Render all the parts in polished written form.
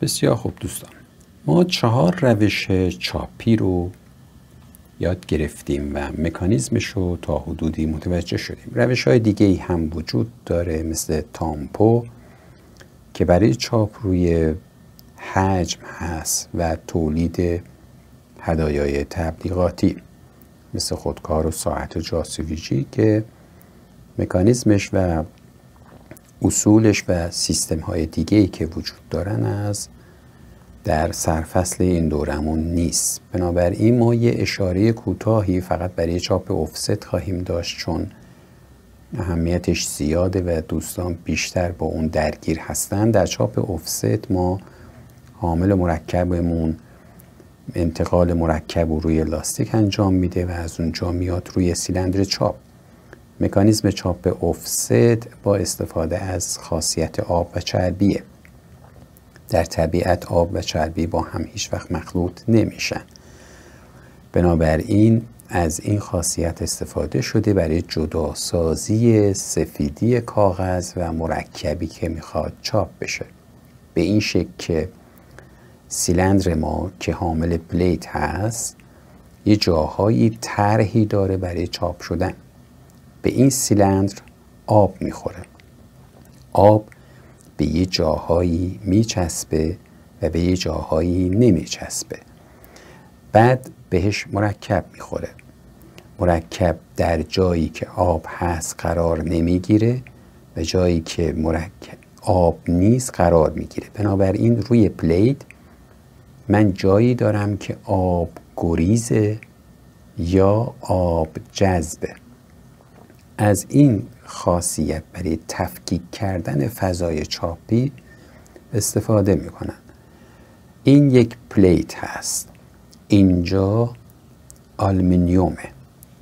بسیار خوب دوستان، ما 4 روش چاپی رو یاد گرفتیم و مکانیزمش رو تا حدودی متوجه شدیم. روش‌های دیگه‌ای هم وجود داره مثل تامپو که برای چاپ روی حجم هست و تولید هدایای تبلیغاتی مثل خودکار و ساعت جاسوسی‌ای که مکانیزمش و اصولش و سیستم‌های دیگه‌ای که وجود دارن از در سرفصل این دورمون نیست. بنابراین ما یه اشاره کوتاهی فقط برای چاپ افست خواهیم داشت چون اهمیتش زیاده و دوستان بیشتر با اون درگیر هستن. در چاپ افست ما حامل مرکبمون انتقال مرکب رو روی لاستیک انجام میده و از اونجا میاد روی سیلندر چاپ. مکانیزم چاپ افست با استفاده از خاصیت آب و چربیه. در طبیعت آب و چربی با هم هیچ وقت مخلوط نمیشن. بنابراین از این خاصیت استفاده شده برای جداسازی سفیدی کاغذ و مرکبی که میخواد چاپ بشه. به این شکل که سیلندر ما که حامل پلیت هست یه جاهایی طرحی داره برای چاپ شدن. به این سیلندر آب میخوره. آب به یه جاهایی میچسبه و به یه جاهایی نمیچسبه. بعد بهش مرکب میخوره. مرکب در جایی که آب هست قرار نمیگیره و جایی که مرکب آب نیست قرار میگیره. بنابراین روی پلیت من جایی دارم که آب گریزه یا آب جذبه. از این خاصیت برای تفکیک کردن فضای چاپی استفاده میکنن. این یک پلیت هست. اینجا آلومینیومه.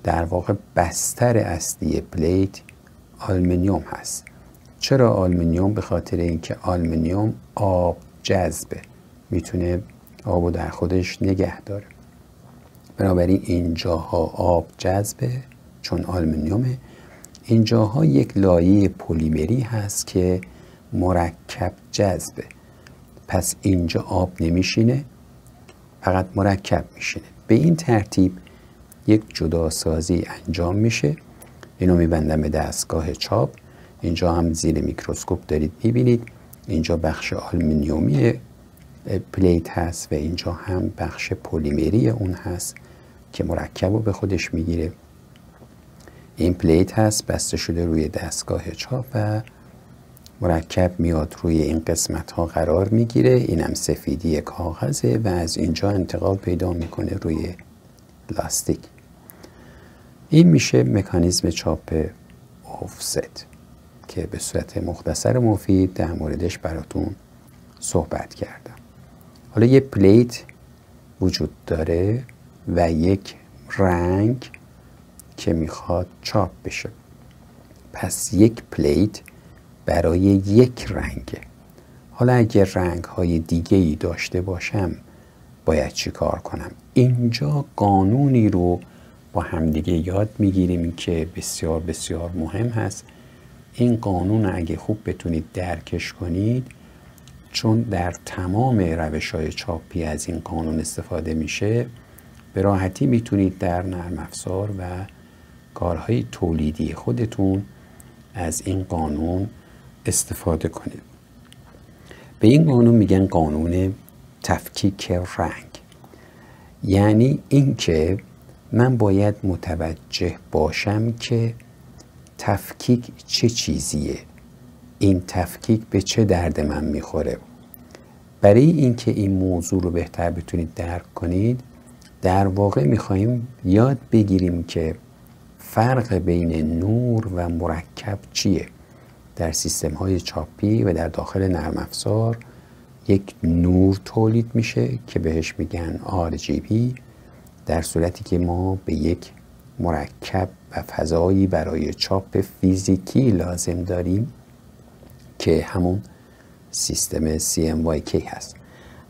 در واقع بستر اصلی پلیت آلومینیوم هست. چرا آلومینیوم؟ به خاطر اینکه آلومینیوم آب جذبه. میتونه آبو در خودش نگه داره. بنابراین اینجاها آب جذبه چون آلومینیومه. اینجاها یک لایه پلیمری هست که مرکب جذبه. پس اینجا آب نمیشینه، فقط مرکب میشینه. به این ترتیب یک جداسازی انجام میشه. اینو میبندم به دستگاه چاپ. اینجا هم زیر میکروسکوپ دارید میبینید. اینجا بخش آلومینیومی پلیت هست و اینجا هم بخش پلیمری اون هست که مرکب رو به خودش میگیره. این پلیت هست بسته شده روی دستگاه چاپ و مرکب میاد روی این قسمت ها قرار میگیره. اینم سفیدی کاغذه و از اینجا انتقال پیدا میکنه روی لاستیک. این میشه مکانیزم چاپ افست که به صورت مختصر مفید در موردش براتون صحبت کردم. حالا یه پلیت وجود داره و یک رنگ که میخواد چاپ بشه. پس یک پلیت برای یک رنگه. حالا اگر رنگ های دیگه ای داشته باشم باید چی کار کنم؟ اینجا قانونی رو با همدیگه یاد میگیریم که بسیار بسیار مهم هست. این قانون اگه خوب بتونید درکش کنید، چون در تمام روش‌های چاپی از این قانون استفاده میشه، به راحتی میتونید در نرم افزار و کارهای تولیدی خودتون از این قانون استفاده کنید. به این قانون میگن قانون تفکیک رنگ. یعنی اینکه من باید متوجه باشم که تفکیک چه چیزیه، این تفکیک به چه درد من میخوره. برای اینکه این موضوع رو بهتر بتونید درک کنید، در واقع میخوایم یاد بگیریم که فرق بین نور و مرکب چیه. در سیستم های چاپی و در داخل نرم افزار یک نور تولید میشه که بهش میگن RGB، در صورتی که ما به یک مرکب و فضایی برای چاپ فیزیکی لازم داریم که همون سیستم CMYK هست.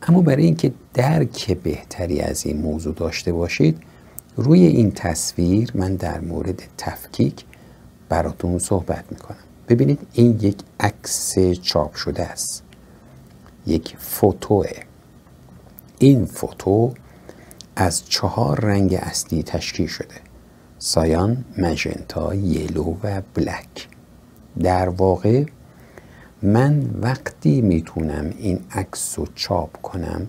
اما برای اینکه درک بهتری از این موضوع داشته باشید، روی این تصویر من در مورد تفکیک براتون صحبت میکنم. ببینید این یک عکس چاپ شده است. یک فوتوه. این فوتو از 4 رنگ اصلی تشکیل شده: سایان، مژنتا، یلو و بلک. در واقع من وقتی میتونم این عکس رو چاپ کنم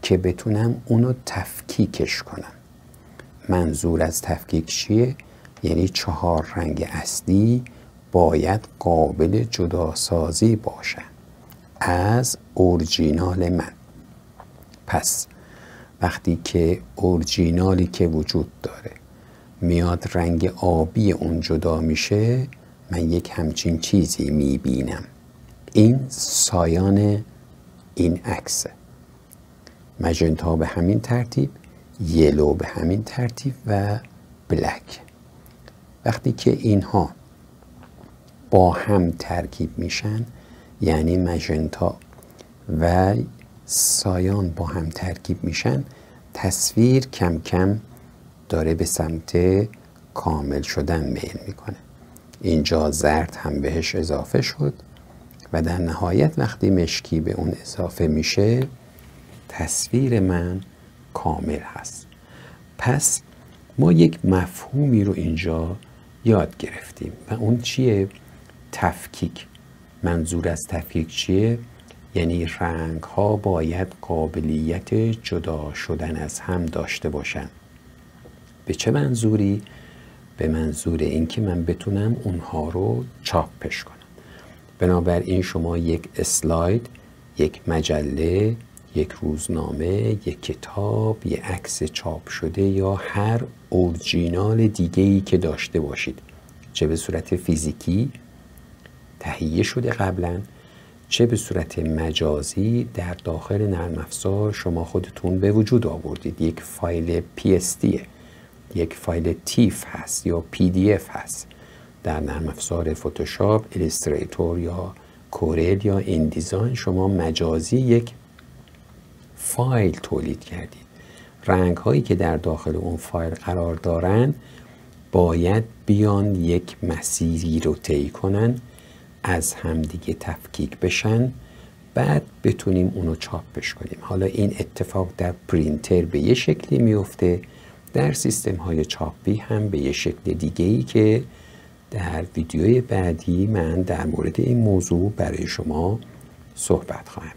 که بتونم اونو تفکیکش کنم. منظور از تفکیک چیه؟ یعنی 4 رنگ اصلی باید قابل جداسازی باشن از اورجینال من. پس وقتی که اورجینالی که وجود داره میاد رنگ آبی اون جدا میشه، من یک همچین چیزی میبینم. این سایان این عکسه. مژنتا به همین ترتیب، یلو به همین ترتیب و بلک. وقتی که اینها با هم ترکیب میشن، یعنی مژنتا و سایان با هم ترکیب میشن، تصویر کم کم داره به سمت کامل شدن میل میکنه. اینجا زرد هم بهش اضافه شد و در نهایت وقتی مشکی به اون اضافه میشه، تصویر من کامل هست. پس ما یک مفهومی رو اینجا یاد گرفتیم و اون چیه؟ تفکیک. منظور از تفکیک چیه؟ یعنی رنگ ها باید قابلیت جدا شدن از هم داشته باشن. به چه منظوری؟ به منظور اینکه من بتونم اونها رو چاپش کنم. بنابراین شما یک اسلاید، یک مجله، یک روزنامه، یک کتاب، یک عکس چاپ شده یا هر اورجینال دیگه‌ای که داشته باشید، چه به صورت فیزیکی تهیه شده قبلا، چه به صورت مجازی در داخل نرم افزار شما خودتون به وجود آوردید. یک فایل PSD، یک فایل تیف هست یا PDF هست. در نرم افزار فتوشاپ، ایلیستریتور یا کورل یا این دیزاین شما مجازی یک فایل تولید کردید. رنگ هایی که در داخل اون فایل قرار دارن باید بیان یک مسیری رو طی کنن، از همدیگه تفکیک بشن، بعد بتونیم اونو چاپش کنیم. حالا این اتفاق در پرینتر به یه شکلی میفته، در سیستم های چاپی هم به یه شکل دیگه‌ای که در ویدیوی بعدی من در مورد این موضوع برای شما صحبت خواهم